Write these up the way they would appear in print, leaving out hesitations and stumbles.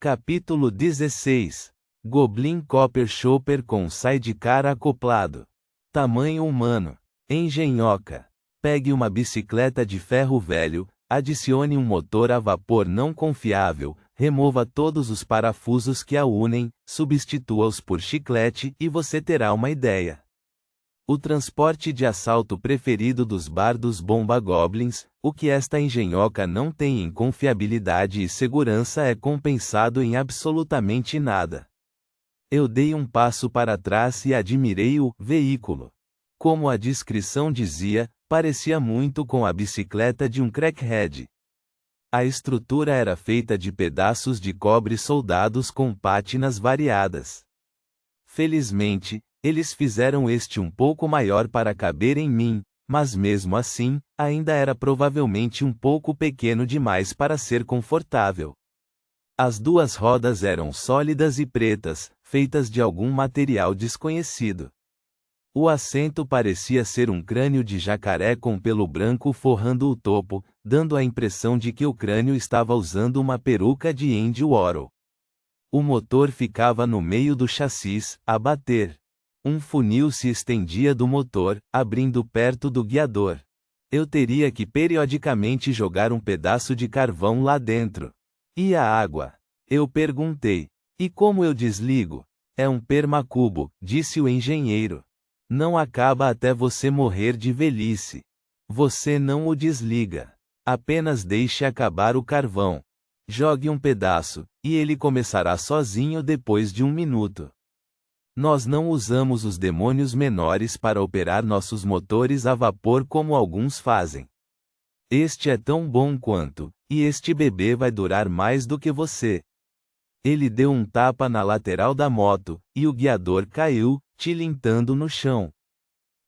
Capítulo 16. Goblin Copper Chopper com sidecar acoplado. Tamanho humano. Engenhoca. Pegue uma bicicleta de ferro velho, adicione um motor a vapor não confiável, remova todos os parafusos que a unem, substitua-os por chiclete e você terá uma ideia. O transporte de assalto preferido dos bardos Bomba Goblins, o que esta engenhoca não tem em confiabilidade e segurança é compensado em absolutamente nada. Eu dei um passo para trás e admirei o veículo. Como a descrição dizia, parecia muito com a bicicleta de um crackhead. A estrutura era feita de pedaços de cobre soldados com pátinas variadas. Felizmente, eles fizeram este um pouco maior para caber em mim, mas mesmo assim, ainda era provavelmente um pouco pequeno demais para ser confortável. As duas rodas eram sólidas e pretas, feitas de algum material desconhecido. O assento parecia ser um crânio de jacaré com pelo branco forrando o topo, dando a impressão de que o crânio estava usando uma peruca de Andy Warhol. O motor ficava no meio do chassis, a bater. Um funil se estendia do motor, abrindo perto do guiador. Eu teria que periodicamente jogar um pedaço de carvão lá dentro. E a água? Eu perguntei. E como eu desligo? É um permacubo, disse o engenheiro. Não acaba até você morrer de velhice. Você não o desliga. Apenas deixe acabar o carvão. Jogue um pedaço, e ele começará sozinho depois de 1 minuto. Nós não usamos os demônios menores para operar nossos motores a vapor como alguns fazem. Este é tão bom quanto, e este bebê vai durar mais do que você. Ele deu um tapa na lateral da moto, e o guiador caiu, tilintando no chão.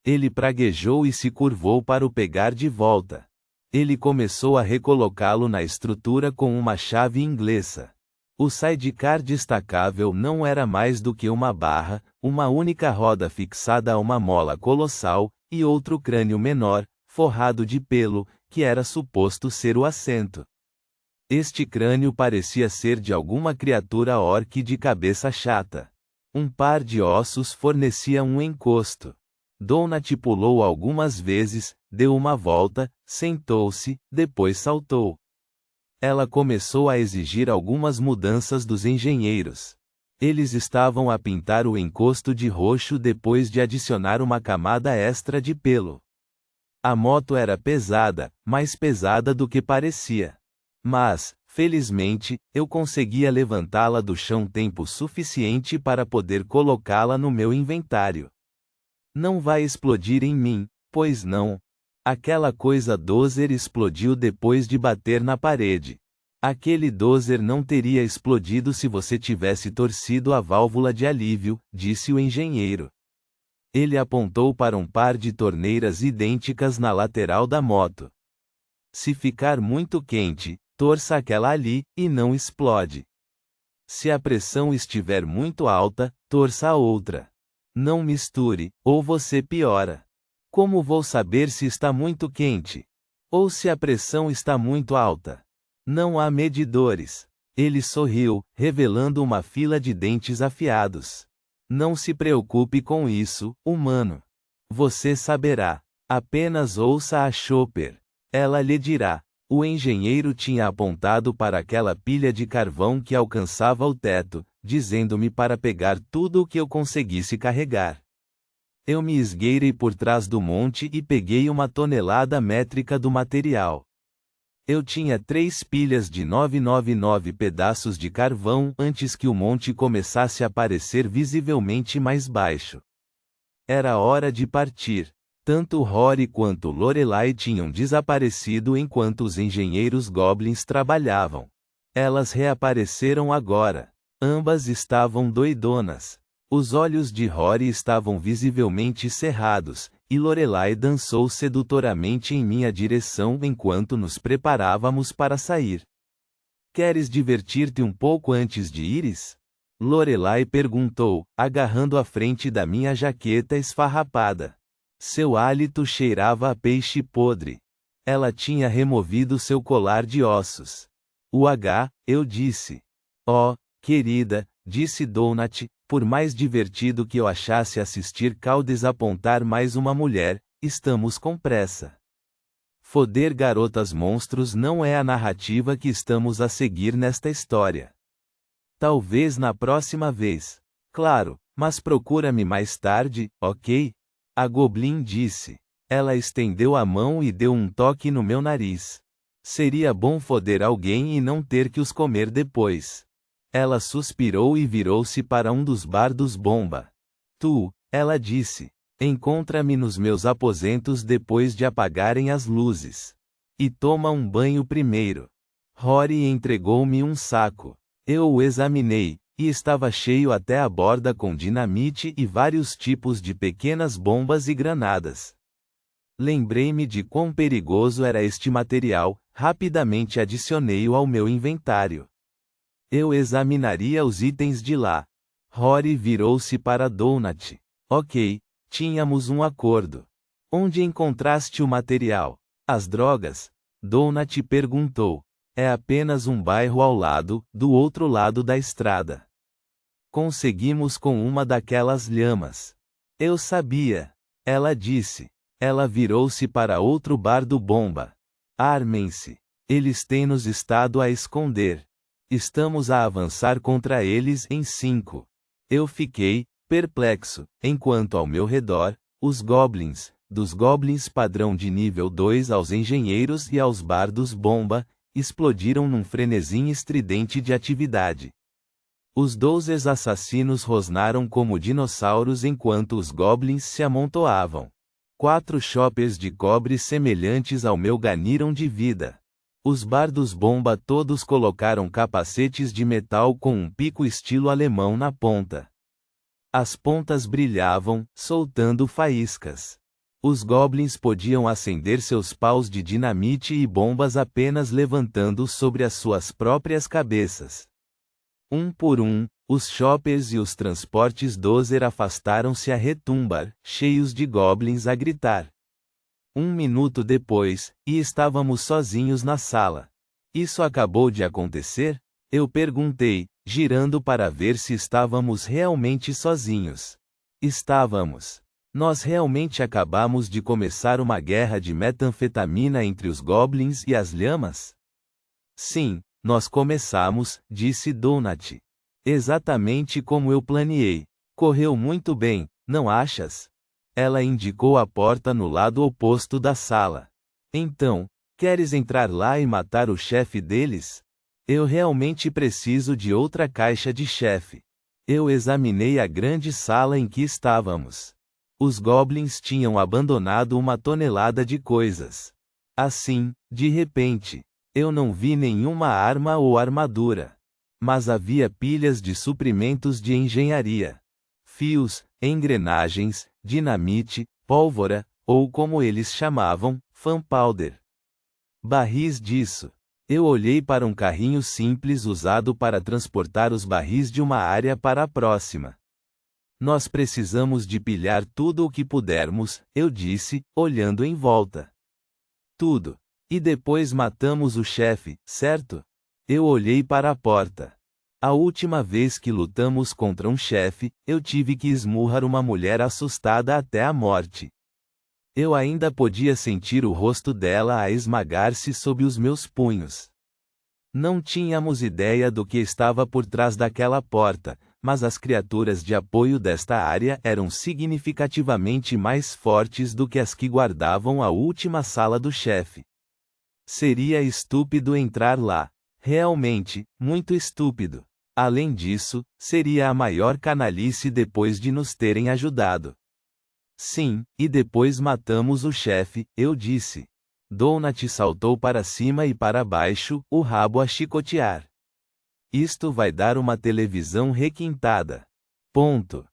Ele praguejou e se curvou para o pegar de volta. Ele começou a recolocá-lo na estrutura com uma chave inglesa. O sidecar destacável não era mais do que uma barra, uma única roda fixada a uma mola colossal, e outro crânio menor, forrado de pelo, que era suposto ser o assento. Este crânio parecia ser de alguma criatura orc de cabeça chata. Um par de ossos fornecia um encosto. Donut pulou algumas vezes, deu uma volta, sentou-se, depois saltou. Ela começou a exigir algumas mudanças dos engenheiros. Eles estavam a pintar o encosto de roxo depois de adicionar uma camada extra de pelo. A moto era pesada, mais pesada do que parecia. Mas, felizmente, eu conseguia levantá-la do chão tempo suficiente para poder colocá-la no meu inventário. Não vai explodir em mim, pois não. Aquela coisa dozer explodiu depois de bater na parede. Aquele dozer não teria explodido se você tivesse torcido a válvula de alívio, disse o engenheiro. Ele apontou para um par de torneiras idênticas na lateral da moto. Se ficar muito quente, torça aquela ali, e não explode. Se a pressão estiver muito alta, torça a outra. Não misture, ou você piora. Como vou saber se está muito quente? Ou se a pressão está muito alta? Não há medidores. Ele sorriu, revelando uma fila de dentes afiados. Não se preocupe com isso, humano. Você saberá. Apenas ouça a Chopper. Ela lhe dirá. O engenheiro tinha apontado para aquela pilha de carvão que alcançava o teto, dizendo-me para pegar tudo o que eu conseguisse carregar. Eu me esgueirei por trás do monte e peguei 1 tonelada métrica do material. Eu tinha 3 pilhas de 999 pedaços de carvão antes que o monte começasse a parecer visivelmente mais baixo. Era hora de partir. Tanto Rory quanto Lorelai tinham desaparecido enquanto os engenheiros goblins trabalhavam. Elas reapareceram agora. Ambas estavam doidonas. Os olhos de Rory estavam visivelmente cerrados, e Lorelai dançou sedutoramente em minha direção enquanto nos preparávamos para sair. Queres divertir-te um pouco antes de ires? Lorelai perguntou, agarrando a frente da minha jaqueta esfarrapada. Seu hálito cheirava a peixe podre. Ela tinha removido seu colar de ossos. Eu disse. Oh, querida, disse Donut, por mais divertido que eu achasse assistir Cal desapontar mais uma mulher, estamos com pressa. Foder garotas monstros não é a narrativa que estamos a seguir nesta história. Talvez na próxima vez. Claro, mas procura-me mais tarde, ok? A Goblin disse. Ela estendeu a mão e deu um toque no meu nariz. Seria bom foder alguém e não ter que os comer depois. Ela suspirou e virou-se para um dos bardos bomba. Ela disse. Encontra-me nos meus aposentos depois de apagarem as luzes. E toma um banho primeiro. Rory entregou-me um saco. Eu o examinei, e estava cheio até a borda com dinamite e vários tipos de pequenas bombas e granadas. Lembrei-me de quão perigoso era este material, rapidamente adicionei-o ao meu inventário. Eu examinaria os itens de lá. Rory virou-se para Donut. Ok, tínhamos um acordo. Onde encontraste o material? As drogas? Donut perguntou. É apenas um bairro ao lado, do outro lado da estrada. Conseguimos com uma daquelas lhamas. Eu sabia. Ela disse. Ela virou-se para outro bardo bomba. Armem-se. Eles têm nos estado a esconder. Estamos a avançar contra eles em 5. Eu fiquei perplexo, enquanto ao meu redor, os goblins, dos goblins padrão de nível 2 aos engenheiros e aos bardos bomba, explodiram num frenesim estridente de atividade. Os 12 assassinos rosnaram como dinossauros enquanto os goblins se amontoavam. 4 choppers de cobre semelhantes ao meu ganiram de vida. Os bardos bomba todos colocaram capacetes de metal com um pico estilo alemão na ponta. As pontas brilhavam, soltando faíscas. Os goblins podiam acender seus paus de dinamite e bombas apenas levantando sobre as suas próprias cabeças. Um por um, os choppers e os transportes dozer afastaram-se a retumbar, cheios de goblins a gritar. 1 minuto depois, e estávamos sozinhos na sala. Isso acabou de acontecer? Eu perguntei, girando para ver se estávamos realmente sozinhos. Estávamos. Nós realmente acabamos de começar uma guerra de metanfetamina entre os goblins e as lhamas? Sim, nós começamos, disse Donut. Exatamente como eu planeei. Correu muito bem, não achas? Ela indicou a porta no lado oposto da sala. Então, queres entrar lá e matar o chefe deles? Eu realmente preciso de outra caixa de chefe. Eu examinei a grande sala em que estávamos. Os goblins tinham abandonado 1 tonelada de coisas. Assim, de repente, eu não vi nenhuma arma ou armadura. Mas havia pilhas de suprimentos de engenharia. Fios, engrenagens, dinamite, pólvora, ou como eles chamavam, gunpowder. Barris disso. Eu olhei para um carrinho simples usado para transportar os barris de uma área para a próxima. Nós precisamos de pilhar tudo o que pudermos, eu disse, olhando em volta. Tudo. E depois matamos o chefe, certo? Eu olhei para a porta. A última vez que lutamos contra um chefe, eu tive que esmurrar uma mulher assustada até a morte. Eu ainda podia sentir o rosto dela a esmagar-se sob os meus punhos. Não tínhamos ideia do que estava por trás daquela porta, mas as criaturas de apoio desta área eram significativamente mais fortes do que as que guardavam a última sala do chefe. Seria estúpido entrar lá. Realmente, muito estúpido. Além disso, seria a maior canalice depois de nos terem ajudado. Sim, e depois matamos o chefe, eu disse. Donut saltou para cima e para baixo, o rabo a chicotear. Isto vai dar uma televisão requintada. Ponto.